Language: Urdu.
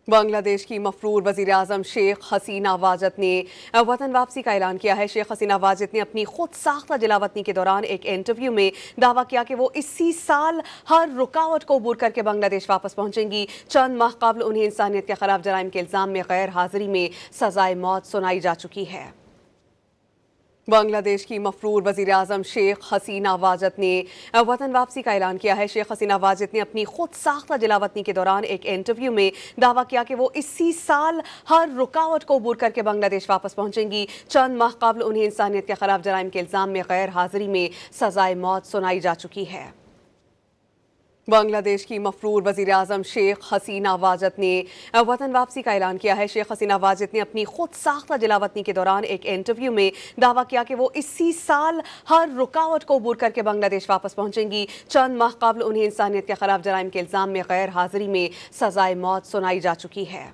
بنگلہ دیش کی مفرور وزیر اعظم شیخ حسینہ واجد نے وطن واپسی کا اعلان کیا ہے۔ شیخ حسینہ واجد نے اپنی خود ساختہ جلاوطنی کے دوران ایک انٹرویو میں دعویٰ کیا کہ وہ اسی سال ہر رکاوٹ کو عبور کر کے بنگلہ دیش واپس پہنچیں گی۔ چند ماہ قبل انہیں انسانیت کے خلاف جرائم کے الزام میں غیر حاضری میں سزائے موت سنائی جا چکی ہے۔ بنگلہ دیش کی مفرور وزیر اعظم شیخ حسینہ واجد نے وطن واپسی کا اعلان کیا ہے۔ شیخ حسینہ واجد نے اپنی خود ساختہ جلاوطنی کے دوران ایک انٹرویو میں دعویٰ کیا کہ وہ اسی سال ہر رکاوٹ کو عبور کر کے بنگلہ دیش واپس پہنچیں گی۔ چند ماہ قبل انہیں انسانیت کے خلاف جرائم کے الزام میں غیر حاضری میں سزائے موت سنائی جا چکی ہے۔ بنگلہ دیش کی مفرور وزیر اعظم شیخ حسینہ واجد نے وطن واپسی کا اعلان کیا ہے۔ شیخ حسینہ واجد نے اپنی خود ساختہ جلاوطنی کے دوران ایک انٹرویو میں دعویٰ کیا کہ وہ اسی سال ہر رکاوٹ کو عبور کر کے بنگلہ دیش واپس پہنچیں گی۔ چند ماہ قبل انہیں انسانیت کے خلاف جرائم کے الزام میں غیر حاضری میں سزائے موت سنائی جا چکی ہے۔